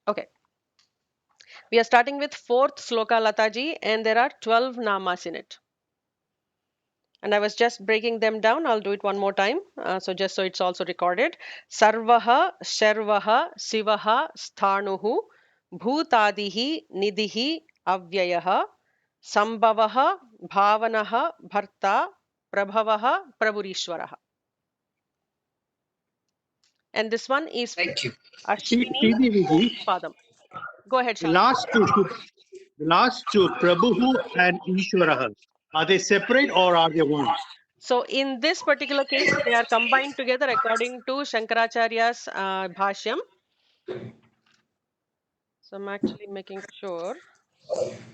Okay. We are starting with 4th sloka, Lataji, and there are 12 namas in it. And I was just breaking them down. I'll do it one more time. So just so it's also recorded. Sarvaha, Sharvaha, Sivaha, Sthanuhu, Bhutadihi, Nidihi, Avyayaha, Sambhavaha, Bhavanaha, Bharta, Prabhavaha, Prabhurishwaraha. And this one is Thank you. Ashwini Padam. Go ahead, The Shah. last two, Prabhu and Ishwaraha, are they separate or are they one? So in this particular case, they are combined together according to Shankaracharya's Bhashyam. So I'm actually making sure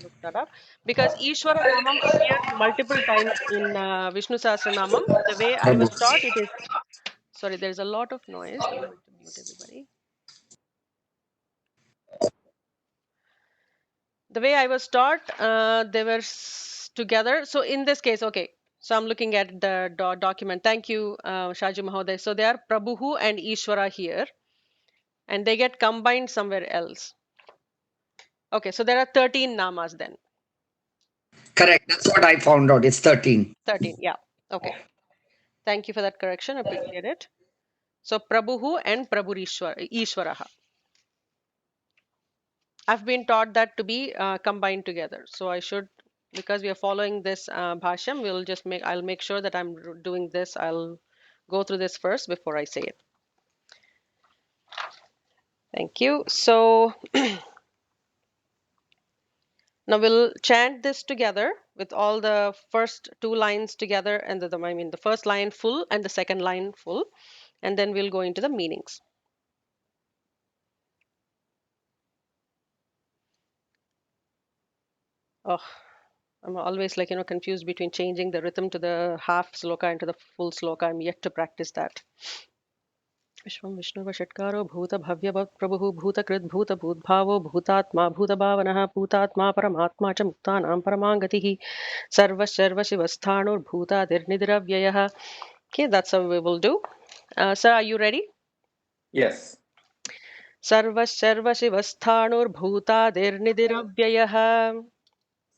look that up because Ishwara Namam appears multiple times in Vishnu Sahasranamam. The way I was taught, it is sorry, there's a lot of noise. I'm going to mute everybody. The way I was taught, they were together. So in this case, okay. So I'm looking at the document. Thank you, Shaju Mahoday. So they are Prabhu and Ishwara here, and they get combined somewhere else. Okay, so there are 13 namas then. Correct. That's what I found out. It's 13. 13, yeah. Okay. Thank you for that correction. Appreciate it. So Prabhu and Ishwaraha. I've been taught that to be combined together. So I should, because we are following this Bhashyam, I'll make sure that I'm doing this. I'll go through this first before I say it. Thank you. So now we'll chant this together with all the first two lines together and the first line full and the second line full. And then we'll go into the meanings. Oh, I'm always confused between changing the rhythm to the half sloka into the full sloka. I'm yet to practice that. Vishwam Vishnuva Shatkaro Bhuta Bhavya Prabhu Bhuta Krit Bhuta Bhutbhavo Bhutatma Bhuta Bhavanaha Bhutatma Paramatma Cha Muktanam Paramangatihi Sarva Sharva Shivasthanur Bhuta Dirnidiravyayah. Okay, that's how we will do. Sir, are you ready? Yes. Sarva Sharva Shivasthanur Bhuta Dirnidiravyayah.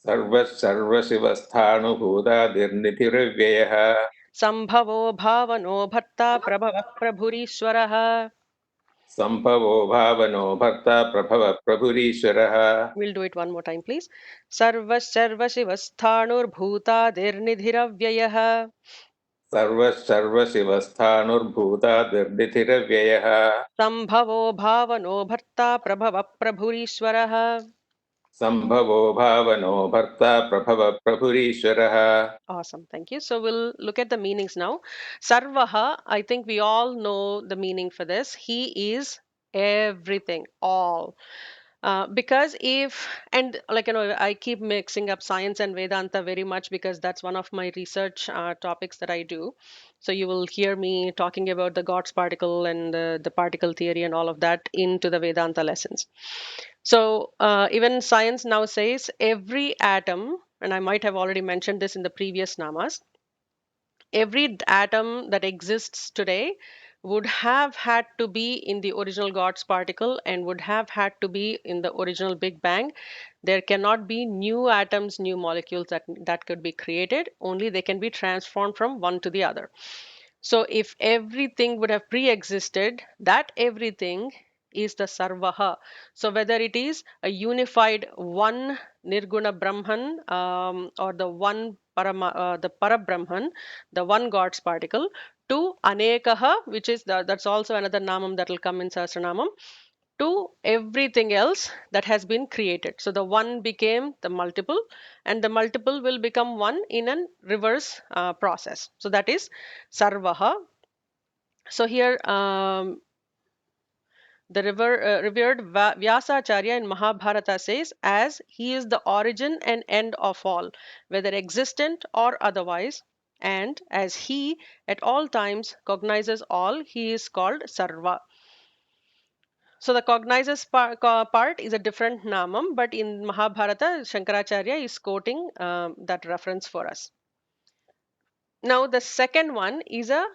सर्वशिवस्थानुभूतादिर्निधिरव्ययः Sambhavo Bhavano Bharta Prabhava Prabhurishwaraha. सम्भवो भावनो भर्ता प्रभव प्रभुरीश्वरः. We'll do it one more time, please. Sarva Sarva Shivasthanur Bhuta Dirnidhiravyayah. सर्वशिवस्थानुभूतादिर्निधिरव्ययः Sambhavo Bhavano Bharta Prabhava Prabhurishwaraha. सम्भवो भावनो भर्ता प्रभव प्रभुरीश्वरः. Awesome, thank you. So we'll look at the meanings now. Sarvaha, I think we all know the meaning for this. He is everything, all. Because I keep mixing up science and Vedanta very much because that's one of my research topics that I do. So you will hear me talking about the God's particle and the particle theory and all of that into the Vedanta lessons. So even science now says every atom, and I might have already mentioned this in the previous namas, every atom that exists today would have had to be in the original God's particle and would have had to be in the original Big Bang. There cannot be new atoms, new molecules that could be created. Only they can be transformed from one to the other. So if everything would have pre-existed, that everything is the Sarvaha. So whether it is a unified one Nirguna Brahman or the one the Parabrahman, the one God's particle, to Anekaha, which is that's also another namam that will come in Sahasranamam, to everything else that has been created. So the one became the multiple, and the multiple will become one in a reverse process. So that is Sarvaha. So here, the revered Vyasacharya in Mahabharata says, as he is the origin and end of all, whether existent or otherwise, and as he at all times cognizes all, he is called Sarva. So the cognizes part is a different namam, but in Mahabharata, Shankaracharya is quoting that reference for us. Now the second one is a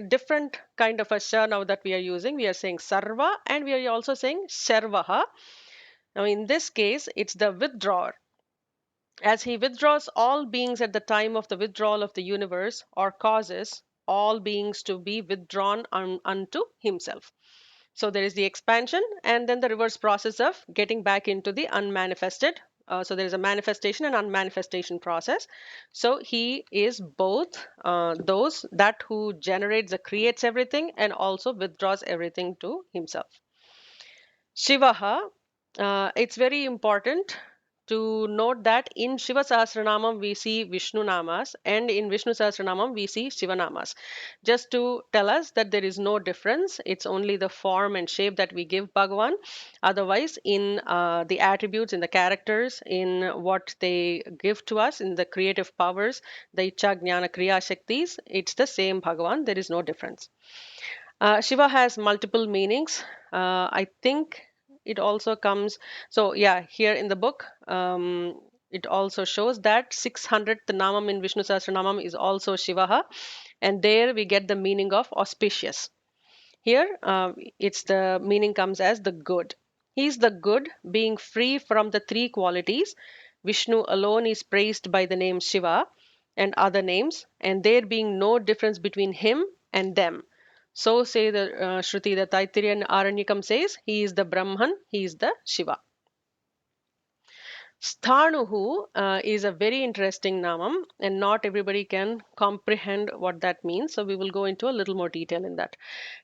different kind of a sha now that we are using. We are saying sarva and we are also saying sharvaha. Now in this case, it's the withdrawer. As he withdraws all beings at the time of the withdrawal of the universe, or causes all beings to be withdrawn unto himself. So there is the expansion and then the reverse process of getting back into the unmanifested. So there is a manifestation and unmanifestation process. So he is both those that who generates or creates everything and also withdraws everything to himself. Shivaha, it's very important to note that in Shiva Sahasranamam we see Vishnu Namas and in Vishnu Sahasranamam we see Shiva Namas. Just to tell us that there is no difference, it's only the form and shape that we give Bhagavan. Otherwise, in the attributes, in the characters, in what they give to us, in the creative powers, the Icha Jnana Kriya Shaktis, it's the same Bhagavan, there is no difference. Shiva has multiple meanings. I think it also comes. So yeah, here in the book, it also shows that 600th Namam in Vishnu Sahasranamam is also Shivaha, and there we get the meaning of auspicious. Here, it's the meaning comes as the good. He is the good, being free from the three qualities. Vishnu alone is praised by the name Shiva and other names, and there being no difference between him and them. So say the Shruti, the Taittiriya Aranyakam says, he is the Brahman, he is the Shiva. Sthanuhu is a very interesting namam, and not everybody can comprehend what that means. So we will go into a little more detail in that.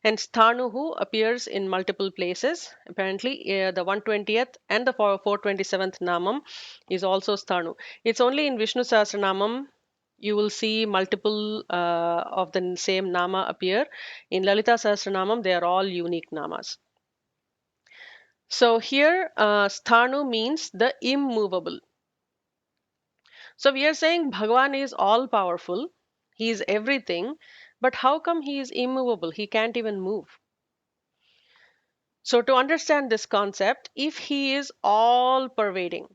And Sthanuhu appears in multiple places. Apparently, the 120th and the 427th namam is also Sthanu. It's only in Vishnu Sahasranamam you will see multiple of the same nama appear. In Lalita Sahasranamam, they are all unique namas. So here, Sthanu means the immovable. So we are saying Bhagavan is all powerful, he is everything, but how come he is immovable? He can't even move. So to understand this concept, if he is all pervading,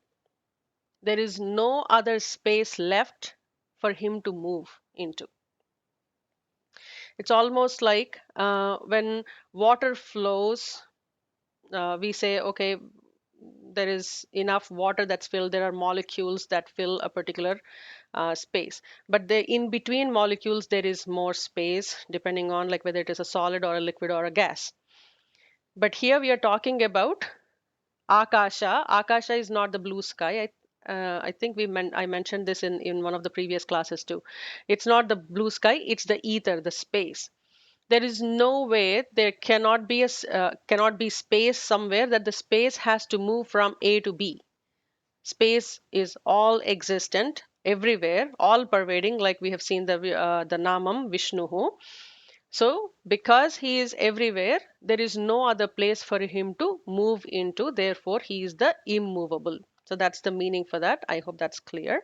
there is no other space left for him to move into. It's almost like when water flows, we say, okay, there is enough water that's filled, there are molecules that fill a particular space, but in between molecules there is more space depending on like whether it is a solid or a liquid or a gas. But here we are talking about akasha. Akasha is not the blue sky. I think I mentioned this in one of the previous classes too. It's not the blue sky, it's the ether, the space. There is no way there cannot be cannot be space somewhere that the space has to move from A to B. Space is all existent everywhere, all pervading, like we have seen the namam Vishnuhu. So because he is everywhere, there is no other place for him to move into. Therefore, he is the immovable. So that's the meaning for that. I hope that's clear.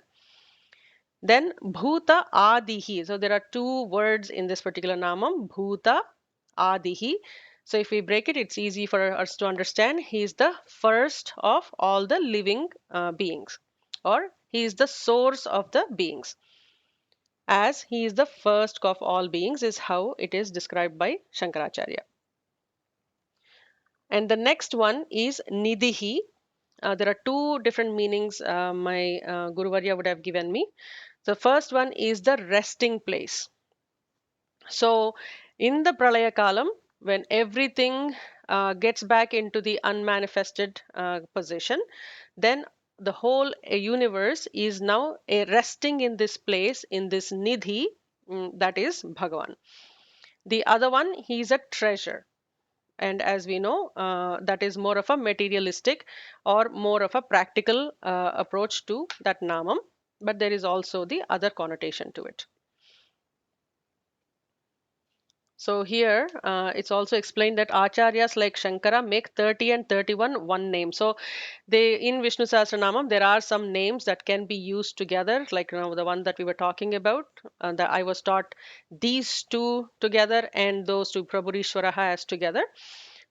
Then Bhuta Adihi. So there are two words in this particular namam, Bhuta Adihi. So if we break it, it's easy for us to understand. He is the first of all the living beings, or he is the source of the beings. As he is the first of all beings is how it is described by Shankaracharya. And the next one is Nidhihi. There are two different meanings my Guru Varya would have given me. The first one is the resting place. So in the Pralaya Kalam, when everything gets back into the unmanifested position, then the whole universe is now resting in this place, in this Nidhi, that is Bhagavan. The other one, he is a treasure. And as we know, that is more of a materialistic or more of a practical approach to that namam. But there is also the other connotation to it. So here it's also explained that acharyas like Shankara make 30 and 31 one name. So they in Vishnu Sahasranamam there are some names that can be used together, like the one that we were talking about, that I was taught these two together and those two Prabhurishwaraha as together.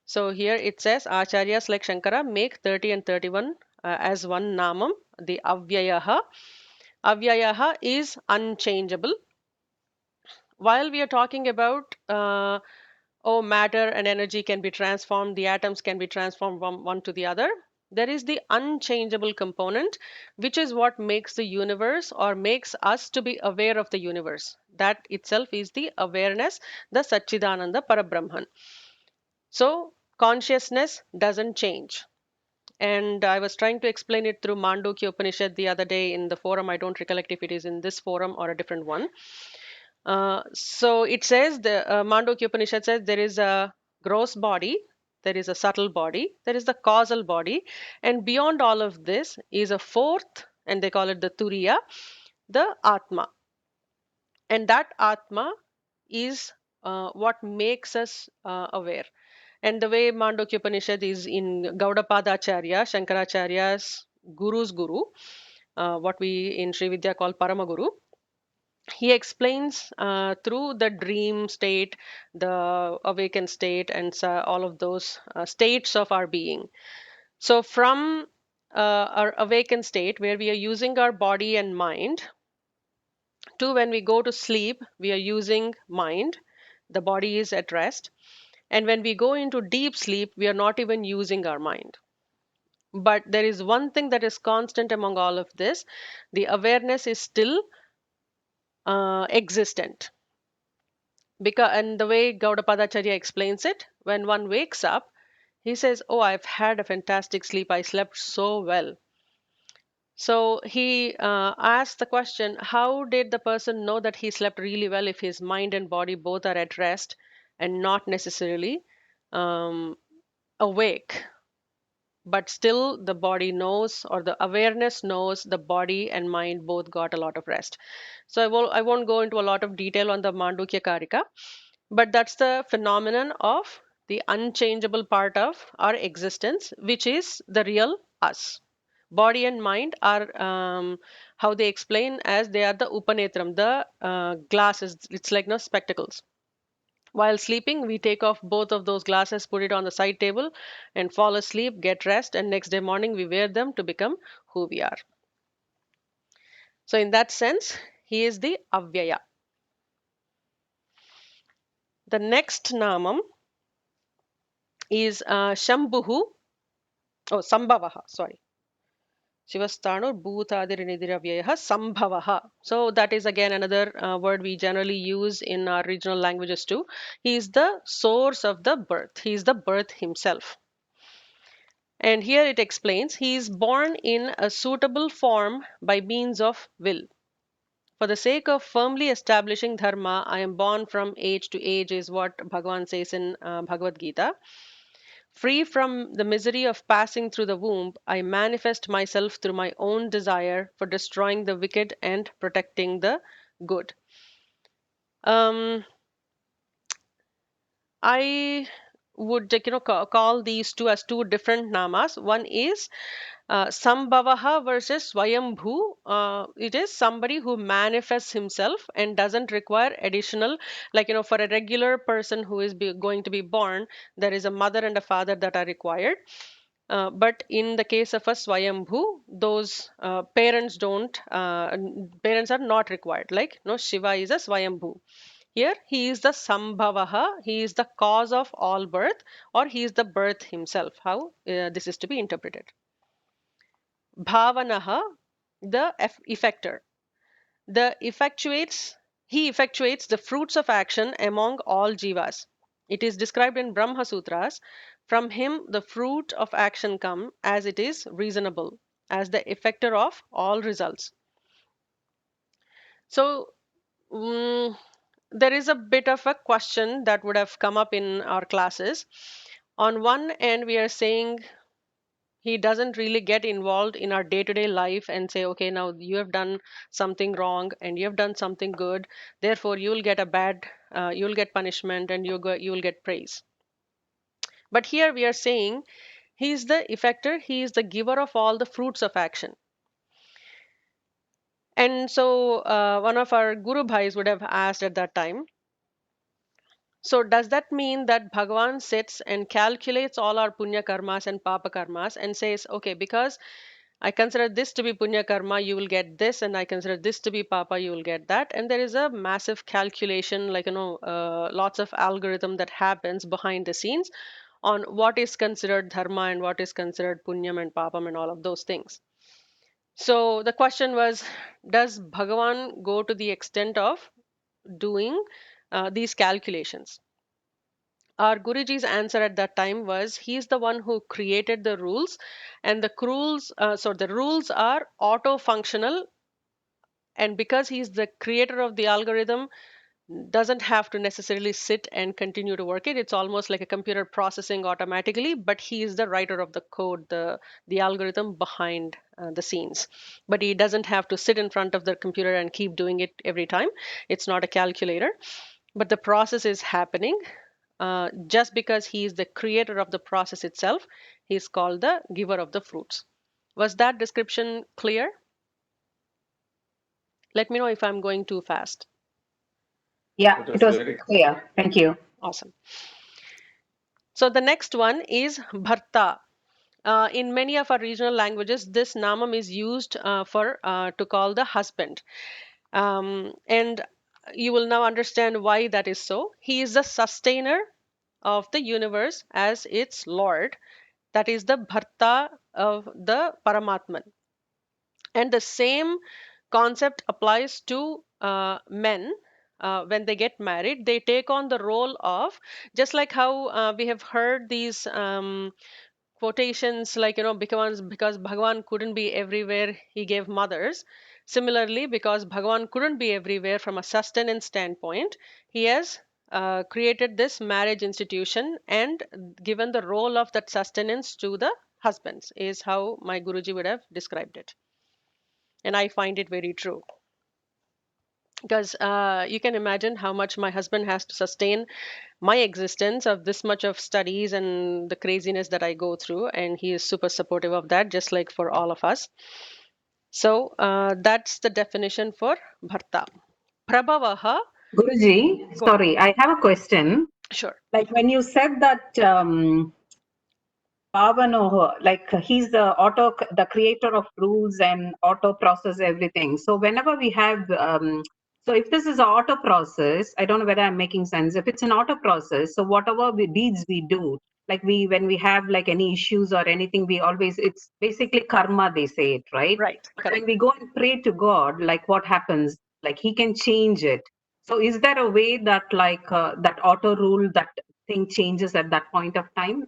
So here it says acharyas like Shankara make 30 and 31 as one namam, the Avyayaha. Avyayaha is unchangeable. while we are talking about oh, matter and energy can be transformed, the atoms can be transformed from one to the other, there is the unchangeable component, which is what makes the universe or makes us to be aware of the universe. That itself is the awareness, the Satchidananda Parabrahman. So consciousness doesn't change. And I was trying to explain it through Mandukya Upanishad the other day in the forum. I don't recollect if it is in this forum or a different one. So it says, the Mandukya Upanishad says there is a gross body, there is a subtle body, there is the causal body, and beyond all of this is a fourth, and they call it the Turiya, the Atma. And that Atma is what makes us aware. And the way Mandukya Upanishad is in Gaudapadacharya, Shankaracharya's Guru's Guru, what we in Sri Vidya call Paramaguru, he explains through the dream state, the awakened state, and all of those states of our being. So, from our awakened state, where we are using our body and mind, to when we go to sleep, we are using mind, the body is at rest. And when we go into deep sleep, we are not even using our mind. But there is one thing that is constant among all of this, the awareness is still existent. Because, and the way Gaudapadacharya explains it, when one wakes up, he says, oh, I've had a fantastic sleep. I slept so well. So he asked the question, how did the person know that he slept really well if his mind and body both are at rest and not necessarily awake? But still, the body knows, or the awareness knows, the body and mind both got a lot of rest. So I won't go into a lot of detail on the Mandukya Karika, but that's the phenomenon of the unchangeable part of our existence, which is the real us. Body and mind are how they explain as they are the upanetram, the glasses. It's like no spectacles. While sleeping, we take off both of those glasses, put it on the side table, and fall asleep, get rest, and next day morning we wear them to become who we are. So, in that sense, he is the Avyaya. The next namam is Shambhuhu, oh, Sambhavaha, sorry. Shivasthanur Bhutadirinidiravayaha Sambhavaha. So that is again another word we generally use in our regional languages too. He is the source of the birth. He is the birth himself. And here it explains he is born in a suitable form by means of will. For the sake of firmly establishing dharma, I am born from age to age, is what Bhagavan says in Bhagavad Gita. Free from the misery of passing through the womb, I manifest myself through my own desire for destroying the wicked and protecting the good. I would call these two as two different namas. One is Sambhavaha versus Swayambhu. It is somebody who manifests himself and doesn't require additional, like, for a regular person who is going to be born, there is a mother and a father that are required. But in the case of a Swayambhu, those parents don't, parents are not required. Like, no, Shiva is a Swayambhu. Here, he is the Sambhavaha, he is the cause of all birth, or he is the birth himself. How this is to be interpreted. Bhavanaha, the effector. He effectuates the fruits of action among all jivas. It is described in Brahma Sutras. From him the fruit of action come as it is reasonable, as the effector of all results. So, there is a bit of a question that would have come up in our classes. On one end, we are saying he doesn't really get involved in our day-to-day life and say, okay, now you have done something wrong and you have done something good, therefore you will get a bad, you'll get punishment and you will get praise. But here we are saying he is the effector, he is the giver of all the fruits of action. And so one of our Guru Bhais would have asked at that time, so does that mean that Bhagavan sits and calculates all our punya karmas and papa karmas and says, okay, because I consider this to be punya karma, you will get this, and I consider this to be papa, you will get that. And there is a massive calculation, like, lots of algorithm that happens behind the scenes on what is considered dharma and what is considered punyam and papam and all of those things. So the question was, does Bhagavan go to the extent of doing these calculations? Our Guruji's answer at that time was, he's the one who created the rules, and the rules are auto functional, and because he's the creator of the algorithm, doesn't have to necessarily sit and continue to work it. It's almost like a computer processing automatically, but he is the writer of the code, the algorithm behind the scenes. But he doesn't have to sit in front of the computer and keep doing it every time. It's not a calculator, but the process is happening. Just because he is the creator of the process itself, he's called the giver of the fruits. Was that description clear? Let me know if I'm going too fast. Yeah, It it was was very clear. Thank you. Awesome. So the next one is bharta. In many of our regional languages, this namam is used to call the husband. And you will now understand why that is so. He is the sustainer of the universe as its Lord. That is the bharta of the Paramatman. And the same concept applies to men. When they get married, they take on the role of, just like how we have heard these quotations, like, because Bhagavan couldn't be everywhere, he gave mothers. Similarly, because Bhagavan couldn't be everywhere from a sustenance standpoint, he has created this marriage institution and given the role of that sustenance to the husbands, is how my Guruji would have described it. And I find it very true, because you can imagine how much my husband has to sustain my existence of this much of studies and the craziness that I go through, and he is super supportive of that, just like for all of us. So that's the definition for bharta. Prabhavaha. Guruji, Go ahead. sorry, I have a question. Sure. Like when you said that Pavanoho, like he's the creator of rules and auto process everything. So whenever we have, so if this is an auto process, I don't know whether I'm making sense. If it's an auto process, so whatever deeds we do, like when we have like any issues or anything, it's basically karma, they say it, right? Right. But Correct. when we go and pray to God, like what happens? Like he can change it. So is there a way that that auto rule, that thing changes at that point of time?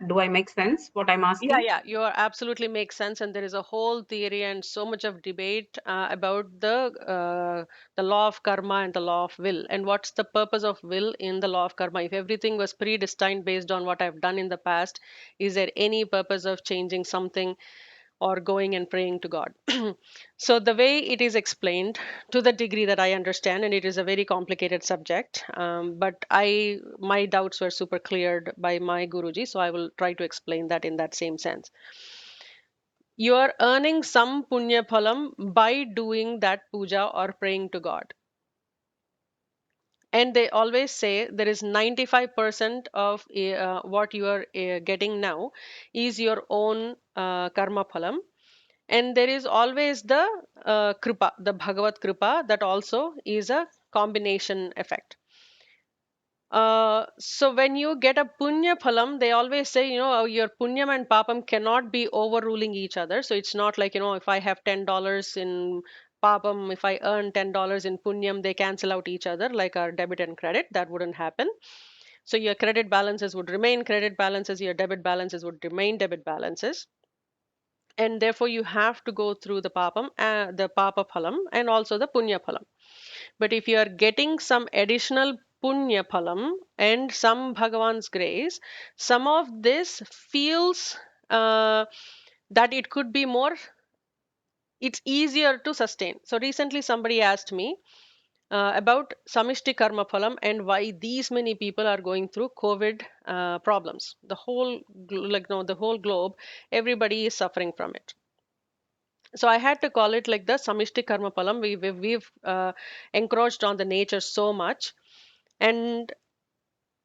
Do I make sense what I'm Yeah, asking? yeah, you are absolutely makes sense, and there is a whole theory and so much of debate about the law of karma and the law of will, and what's the purpose of will in the law of karma. If everything was predestined based on what I've done in the past, is there any purpose of changing something or going and praying to God? So the way it is explained, to the degree that I understand, and it is a very complicated subject, but my doubts were super cleared by my Guruji, so I will try to explain that in that same sense. You are earning some punya phalam by doing that puja or praying to God. And they always say there is 95% of what you are getting now is your own karma phalam. And there is always the kripa, the Bhagavad kripa, that also is a combination effect. So when you get a punya phalam, they always say, your punyam and papam cannot be overruling each other. So it's not like, if I have $10 in papam, if I earn $10 in punyam, they cancel out each other like our debit and credit. That wouldn't happen. So your credit balances would remain credit balances, your debit balances would remain debit balances. And therefore you have to go through the papa phalam and also the punya phalam. But if you are getting some additional punya phalam and some Bhagavan's grace, some of this feels that it could be more, it's easier to sustain. So recently somebody asked me about Samishti Karma Phalam and why these many people are going through COVID problems. The whole, the whole globe, everybody is suffering from it. So I had to call it like the Samishti Karma Phalam. We've encroached on the nature so much. And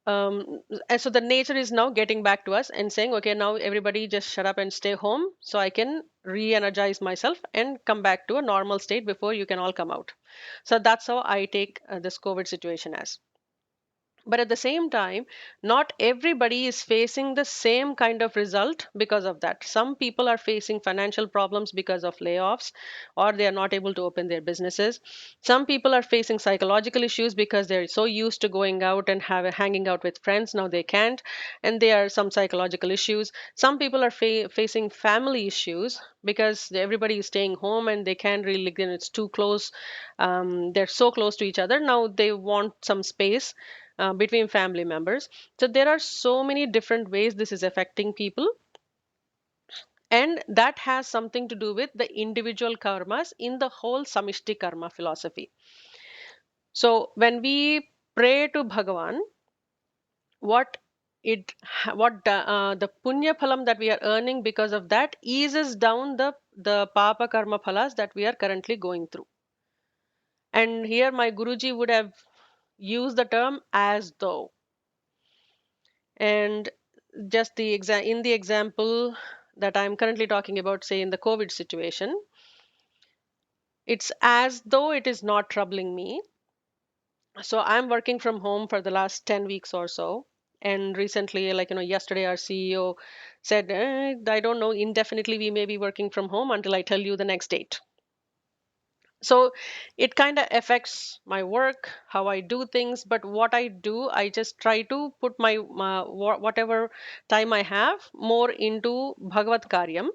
and so the nature is now getting back to us and saying, okay, now everybody just shut up and stay home so I can re-energize myself and come back to a normal state before you can all come out. So that's how I take this COVID situation as. But at the same time, not everybody is facing the same kind of result because of that. Some people are facing financial problems because of layoffs, or they are not able to open their businesses. Some people are facing psychological issues because they're so used to going out and hanging out with friends. Now they can't, and there are some psychological issues. Some people are facing family issues because everybody is staying home and they can't really, it's too close. They're so close to each other. Now they want some space between family members. So there are so many different ways this is affecting people. And that has something to do with the individual karmas in the whole Samishti karma philosophy. So when we pray to Bhagavan, what the punya phalam that we are earning because of that eases down the papa karma phalas that we are currently going through. And here my Guruji would have used the term as though. And just in the example that I'm currently talking about, say in the COVID situation, it's as though it is not troubling me. So I'm working from home for the last 10 weeks or so. And recently, like, yesterday our CEO said, I don't know, indefinitely we may be working from home until I tell you the next date. So it kind of affects my work, how I do things. But what I do, I just try to put my whatever time I have more into Bhagavad Karyam.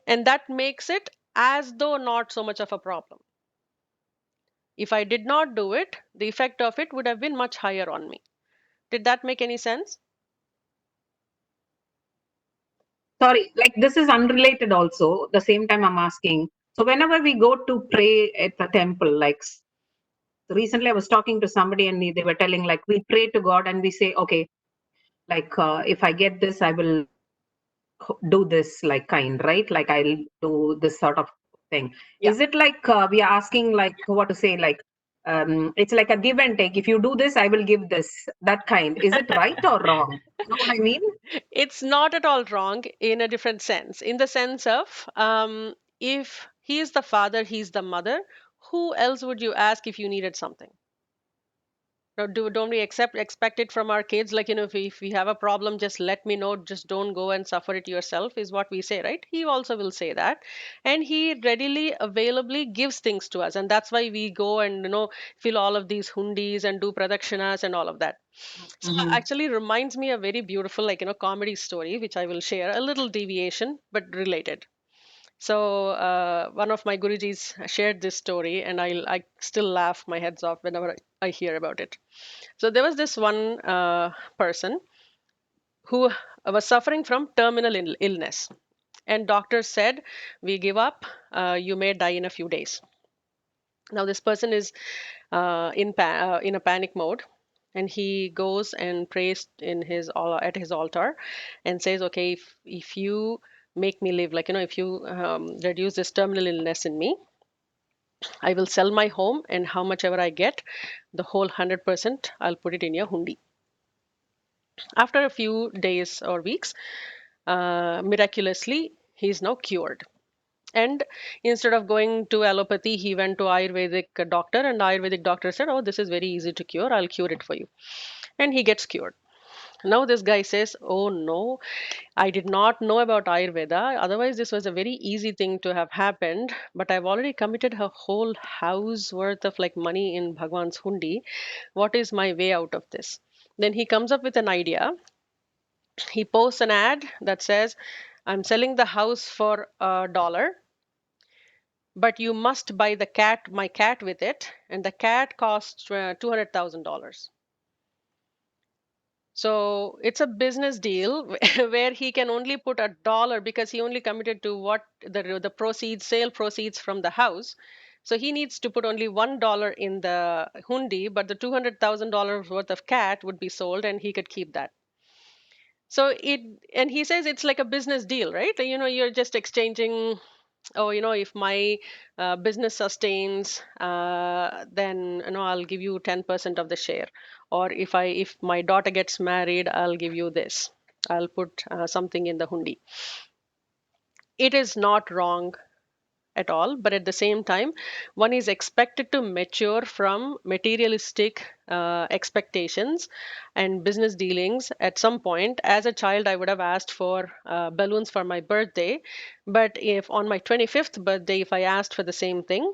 And that makes it as though not so much of a problem. If I did not do it, the effect of it would have been much higher on me. Did that make any sense? Sorry, like this is unrelated also. The same time I'm asking. So whenever we go to pray at the temple, like recently I was talking to somebody and they were telling like we pray to God and we say, okay, like if I get this, I will do this like kind, right? Like I'll do this sort of thing. Yeah. Is it like we are asking like what to say, like it's like a give and take. If you do this, I will give this, that kind. Is it right or wrong? You know what I mean? It's not at all wrong in a different sense, in the sense of if he is the father, he's the mother, who else would you ask if you needed something? Now, don't we expect it from our kids? Like, if we have a problem, just let me know. Just don't go and suffer it yourself, is what we say, right? He also will say that. And he readily, availably gives things to us. And that's why we go and, fill all of these hundis and do pradakshinas and all of that. So actually reminds me a very beautiful, comedy story, which I will share, a little deviation, but related. So one of my Gurujis shared this story, and I still laugh my heads off whenever I hear about it. So there was this one person who was suffering from terminal illness, and doctors said, "We give up. You may die in a few days." Now this person is in a panic mode, and he goes and prays at his altar, and says, "Okay, if you make me live, if you reduce this terminal illness in me, I will sell my home, and how much ever I get, the whole 100%, I'll put it in your hundi." After a few days or weeks, miraculously, he is now cured. And instead of going to allopathy, he went to Ayurvedic doctor, and Ayurvedic doctor said, "Oh, this is very easy to cure. I'll cure it for you." And he gets cured. Now this guy says, "Oh no, I did not know about Ayurveda. Otherwise, this was a very easy thing to have happened. But I've already committed a whole house worth of money in Bhagwan's hundi. What is my way out of this?" Then he comes up with an idea. He posts an ad that says, "I'm selling the house for $1, but you must buy my cat with it, and the cat costs $200,000." So it's a business deal where he can only put $1 because he only committed to what the sale proceeds from the house. So he needs to put only $1 in the hundi, but the $200,000 worth of cat would be sold, and he could keep that. So and he says it's like a business deal, right? You're just exchanging oh, if my business sustains, then I'll give you 10% of the share. Or if my daughter gets married, I'll give you this. I'll put something in the hundi. It is not wrong at all, but at the same time, one is expected to mature from materialistic expectations and business dealings. At some point, as a child, I would have asked for balloons for my birthday, but if on my 25th birthday, if I asked for the same thing,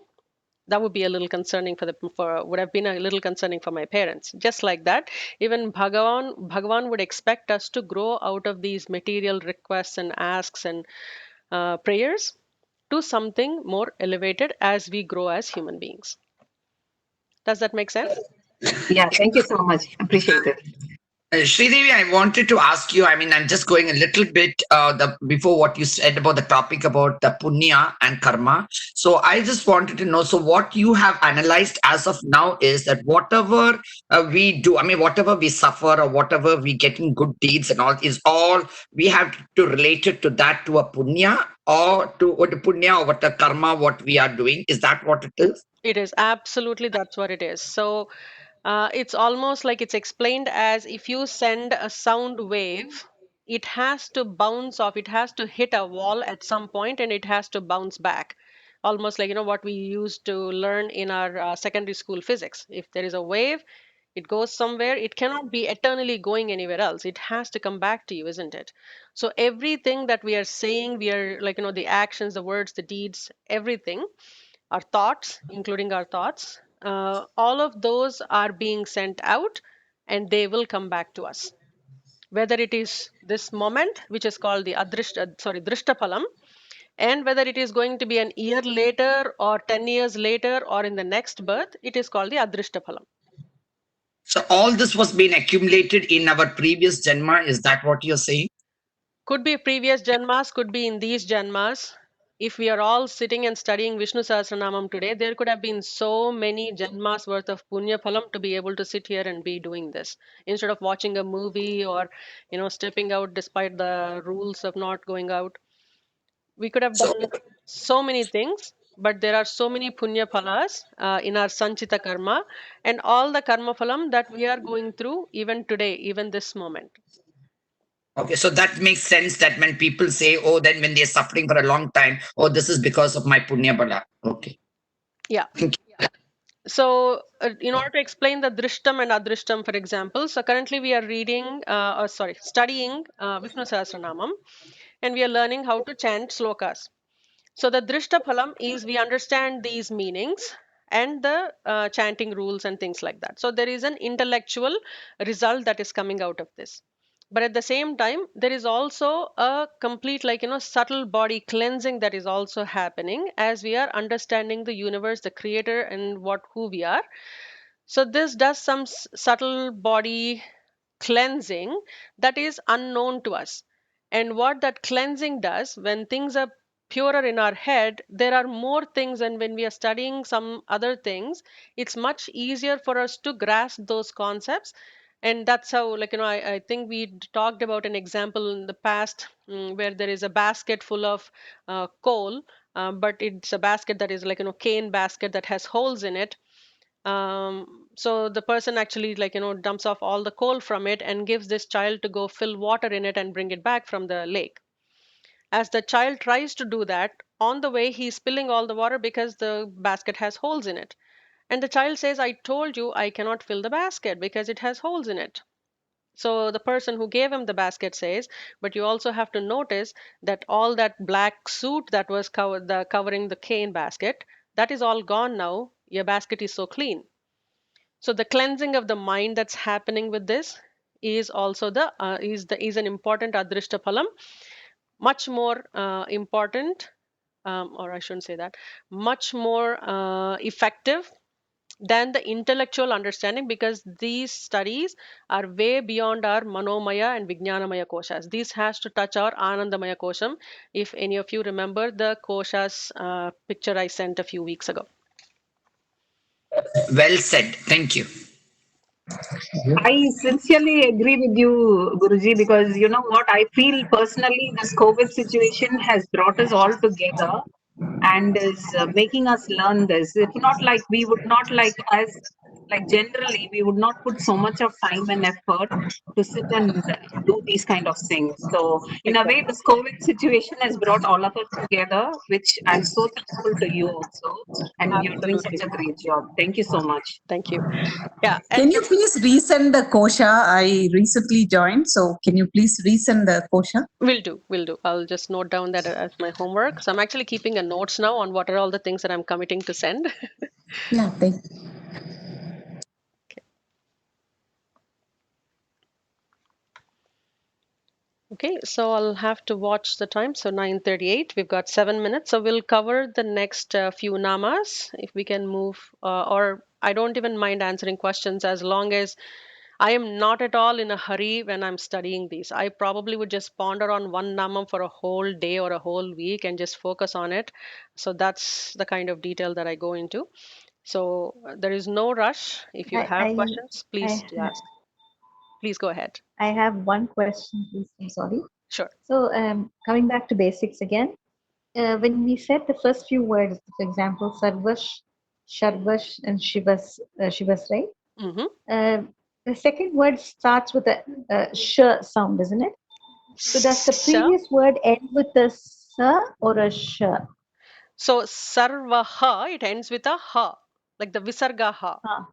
that would be a little concerning would have been a little concerning for my parents. Just like that, even Bhagavan would expect us to grow out of these material requests and asks and prayers to something more elevated as we grow as human beings. Does that make sense? Yeah, thank you so much. Appreciate it. Sridevi, I wanted to ask you. I mean, I'm just going a little bit before what you said about the topic about the punya and karma. So I just wanted to know. So what you have analyzed as of now is that whatever we do, I mean, whatever we suffer or whatever we get in good deeds and all, is all we have to relate it to that, to a punya or to what the punya or what the karma, what we are doing. Is that what it is? It is absolutely, that's what it is. So it's almost like it's explained as if you send a sound wave, it has to bounce off, it has to hit a wall at some point and it has to bounce back. Almost like, what we used to learn in our secondary school physics. If there is a wave, it goes somewhere, it cannot be eternally going anywhere else. It has to come back to you, isn't it? So everything that we are saying, we are like, the actions, the words, the deeds, everything, our thoughts, including our thoughts, all of those are being sent out and they will come back to us. Whether it is this moment, which is called the Drishtaphalam, and whether it is going to be an year later or 10 years later or in the next birth, it is called the Adrishtaphalam. So all this was being accumulated in our previous janma. Is that what you're saying? Could be previous janmas, could be in these janmas. If we are all sitting and studying Vishnu Sahasranamam today, there could have been so many janmas worth of punya phalam to be able to sit here and be doing this instead of watching a movie or stepping out despite the rules of not going out. We could have So done so many things, but there are so many punya phalas in our sanchita karma and all the karma phalam that we are going through even today, even this moment. okay, so that makes sense that when people say, oh, then when they're suffering for a long time, oh, this is because of my punya bala. Okay. Yeah. Thank you. So, in order to explain the drishtam and adrishtam, for example, so currently we are studying Vishnu Sahasranamam, and we are learning how to chant slokas. So, the drishta phalam is we understand these meanings and the chanting rules and things like that. So, there is an intellectual result that is coming out of this. But at the same time, there is also a complete, subtle body cleansing that is also happening as we are understanding the universe, the creator, and who we are. So, this does some subtle body cleansing that is unknown to us. And what that cleansing does, when things are purer in our head, there are more things, and when we are studying some other things, it's much easier for us to grasp those concepts. And that's how, I think we talked about an example in the past where there is a basket full of coal, but it's a basket that is cane basket that has holes in it. So the person actually dumps off all the coal from it and gives this child to go fill water in it and bring it back from the lake. As the child tries to do that, on the way he's spilling all the water because the basket has holes in it. And the child says, I told you I cannot fill the basket because it has holes in it. So the person who gave him the basket says, but you also have to notice that all that black soot that was covering the cane basket, that is all gone now. Your basket is so clean. So the cleansing of the mind that's happening with this is also is an important adrishta phalam, much more important, or I shouldn't say that, much more effective than the intellectual understanding, because these studies are way beyond our manomaya and vijnanamaya koshas. This has to touch our anandamaya kosham, if any of you remember the koshas picture I sent a few weeks ago. Well said. Thank you. I sincerely agree with you, Guruji, because you know what? I feel personally this COVID situation has brought us all together and is making us learn this. If not, like we would not like generally we would not put so much of time and effort to sit and do these kind of things. So in a way, this COVID situation has brought all of us together, which I'm so thankful to you also, and you're doing such Absolutely. a great job. Thank you so much. Thank you. Yeah. Can And you please resend the kosha? I recently joined, so can you please resend the kosha? will do. Will do. I'll just note down that as my homework. So I'm actually keeping a notes now on what are all the things that I'm committing to send. Yeah, thank you. Okay, so I'll have to watch the time. So 9:38, we've got 7 minutes. So we'll cover the next few namas if we can move, or I don't even mind answering questions as long as I am not at all in a hurry when I'm studying these. I probably would just ponder on one nama for a whole day or a whole week and just focus on it. So that's the kind of detail that I go into. So there is no rush. If you have questions, please I, ask. Please go ahead. I have one question, please. I'm sorry. Sure. So, coming back to basics again, when we said the first few words, for example, Sarvash, Sharvash, and Shivas, right? Mm-hmm. The second word starts with a sh sound, isn't it? So, does the Sure. previous word end with a sa or a sh? So sarvaha, it ends with a ha, like the visarga ha, Ah,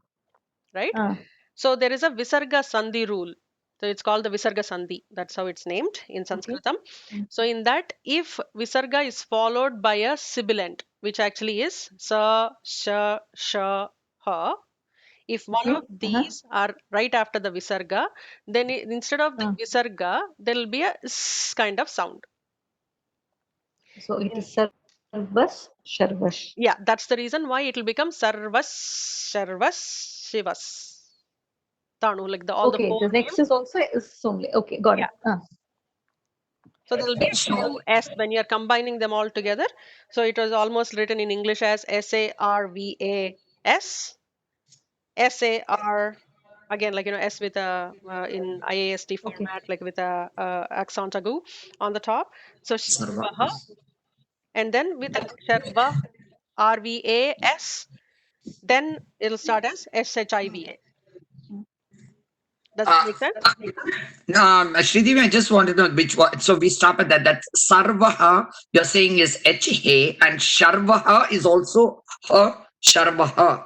right? ah, So there is a visarga sandhi rule. So it's called the visarga sandhi. That's how it's named in okay. Sanskritam. So in that, if visarga is followed by a sibilant, which actually is sa, sha, sha, ha, if one Okay. of these are right after the visarga, then instead of the Ah. visarga, there will be a s kind of sound. So, it is Sarvas, Sharvash. Yeah, that's the reason why it will become sarvas, sharvas, shivas. Tanu, like all the Okay, four the names. next is also is only. Okay, got Yeah. it. Ah. So there will be two S when you're combining them all together. So it was almost written in English as SARVAS, SAR, again, like, S with a, in IAST Okay. format, like with a accent agu on the top. So Shivaha, and then with a Sharva, RVAS, then it'll start as SHIVA. Does it make sense? Sridevi, I just wanted to know which one. So we stop at that. That sarvaha, you're saying is H-A, and sharvaha is also ha, sharvaha.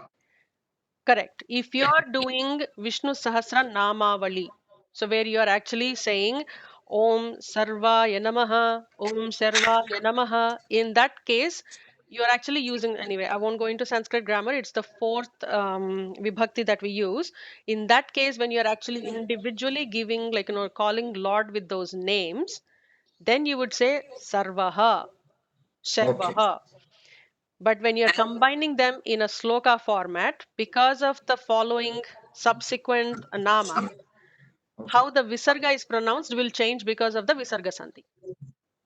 Correct. If you're doing Vishnu Sahasra Namavali, so where you are actually saying Om Sarvaya Namaha, Om Sarvaya Namaha, in that case, you are actually using, anyway, I won't go into Sanskrit grammar, it's the fourth vibhakti that we use. In that case, when you're actually individually giving, like, calling Lord with those names, then you would say Sarvaha, Okay. Sharvaha. But when you're combining them in a sloka format, because of the following subsequent nama, how the visarga is pronounced will change because of the visarga sandhi.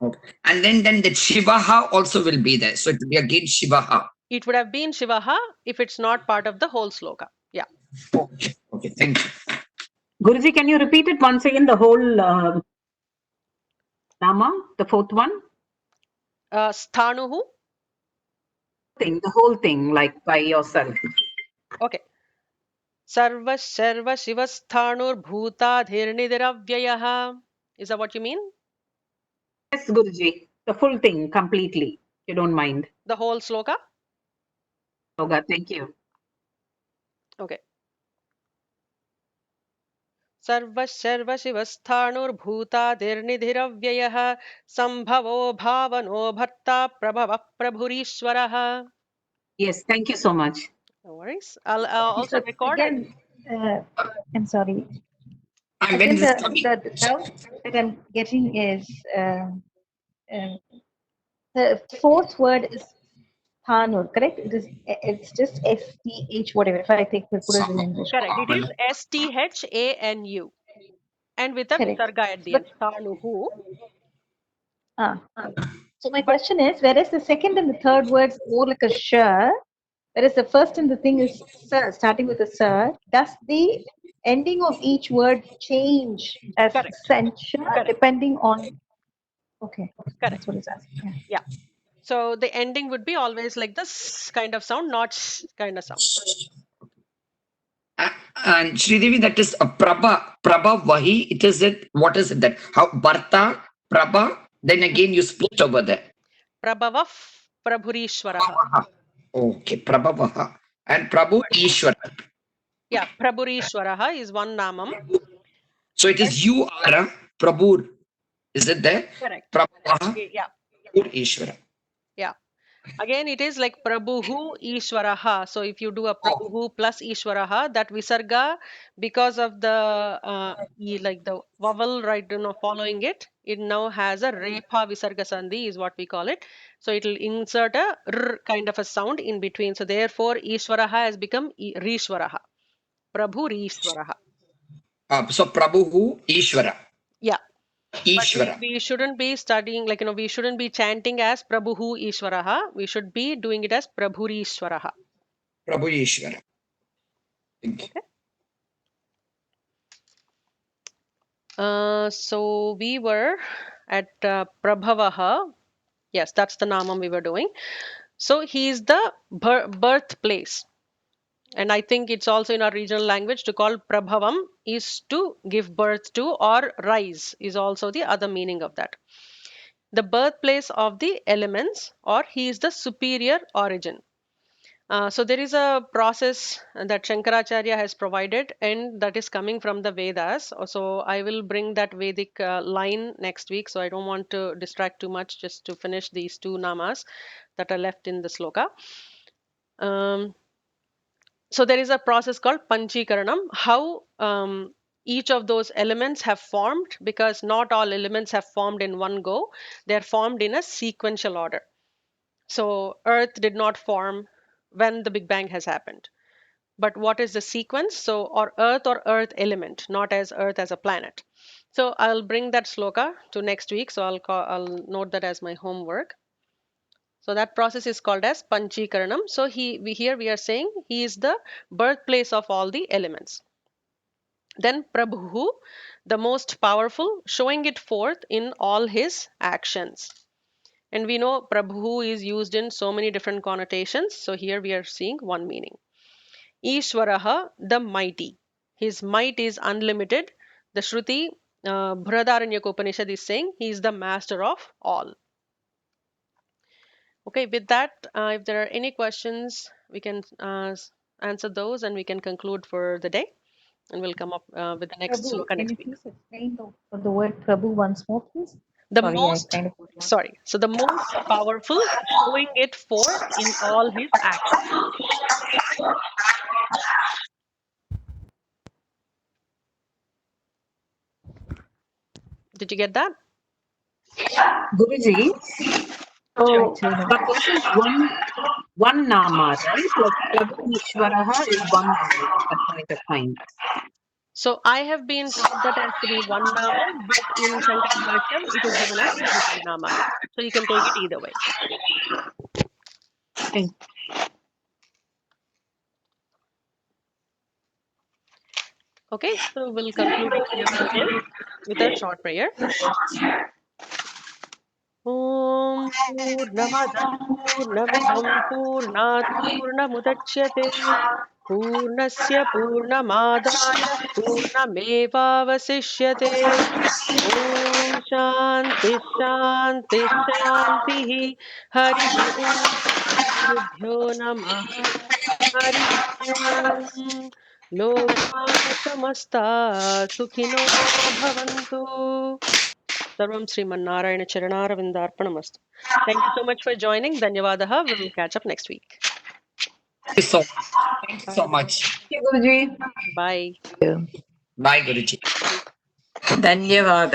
Okay. And then the shivaha also will be there. So it will be again shivaha. It would have been shivaha if it's not part of the whole sloka. Yeah. Okay. Okay. Thank you. Guruji, can you repeat it once again, the whole nama, the fourth one? Sthanuhu. The whole thing, like by yourself. Okay. Sarva Sharva Shivasthanur Bhuta Dhirnidiravyayah. Is that what you mean? Yes, Guruji, the full thing completely. You don't mind. The whole sloka? Yoga, thank you. Okay. सर्व सर्व शिवस्थाणुर्भूतादिर्निधिरव्ययः संभवो भावनो भर्ता प्रभवः प्रभुरीश्वरः. Yes, thank you so much. No worries. I'll also So record it. again, I'm sorry. And when Again, this is coming, the doubt that I'm getting is the fourth word is Thanur, correct? It's just STH, whatever. If I take put it in English. Correct. It is STHANU and with a Correct. visarga at the But end. Thanuhu. so my question is, whereas the second and the third words more like a sh, whereas the first and the thing is sir, starting with a sir, does the ending of each word change as Correct. censure Correct. depending on? Okay, Correct. that's what it's asking. Yeah. Yeah. So the ending would be always like this kind of sound, not sh kind of sound. And Sridevi, that is a Prabha Vahi. It is it. What is it that? How Bharta, Prabha, then again you split over there. Prabhava Prabhurishwaraha. Prabhavaha. Okay, Prabhavaha. And Prabhu Ishwara. Yeah, Prabhurishwaraha is one namam. So it is you are a Prabhu. Is it there? Correct. Prabhavaha, Yeah. Prabhu Ishwara. Yeah. Again, it is like Prabhuhu Ishwaraha. So if you do a Prabhuhu plus Ishwaraha, that Visarga, because of the like the vowel, right, following it, it now has a Repa Visarga Sandhi is what we call it. So it will insert a R kind of a sound in between. So therefore, Ishwaraha has become Rishwaraha. Prabhu Rishwaraha. So Prabhu Ishwara. Yeah. But Ishwara. we shouldn't be studying, like, we shouldn't be chanting as Prabhuhu Ishwaraha. We should be doing it as Prabhuri Ishwaraha. Prabhu Ishwara. Okay. So we were at Prabhavaha. Yes, that's the namam we were doing. So he is the birthplace. And I think it's also in our regional language to call Prabhavam is to give birth to, or rise is also the other meaning of that. The birthplace of the elements, or he is the superior origin. So there is a process that Shankaracharya has provided, and that is coming from the Vedas. So I will bring that Vedic line next week. So I don't want to distract too much, just to finish these two namas that are left in the sloka. So there is a process called Panchikaranam, how each of those elements have formed, because not all elements have formed in one go. They're formed in a sequential order. So Earth did not form when the Big Bang has happened. But what is the sequence? So, or Earth element, not as Earth as a planet. So I'll bring that sloka to next week. So I'll note that as my homework. So that process is called as Panchikaranam. So here we are saying he is the birthplace of all the elements. Then Prabhu, the most powerful, showing it forth in all his actions. And we know Prabhu is used in so many different connotations. So here we are seeing one meaning. Ishwaraha, the mighty. His might is unlimited. The Shruti, Brihadaranyaka Upanishad is saying he is the master of all. Okay, with that, if there are any questions, we can answer those and we can conclude for the day. And we'll come up with the next Prabhu, sloka can next you week. please explain the word Prabhu once more, please? The Sorry, I most, kind of got lost. sorry, so the most powerful, showing it forth in all his actions. Did you get that? Guruji, so, Actually, but this is one nama, right? Like Prabhu Ishwaraha is one nama at that point of time. So I have been taught that as to be one nama, but in Shankara Bhashyam, it is given as different namas. So you can take it either way. Thank Okay, so we'll conclude it here for today with a short prayer. Om Purnamadah Purnamidam Purnat Purnamudachyate Purnasya Purnamadaya Purnamevavasishyate Om Shanti Shanti Shanti Hari Om Gurubhyo Namaha Hari Om Loka Samasta Sukhino Bhavantu. Sarvam Srimanarayana Charanaaravindarpanamastu. Thank you so much for joining. Dhanyavadaha. We will catch up next week. Thank you so much. Thank you so much. you, Guruji. Bye. Bye, Guruji. ಧನ್ಯವಾದ.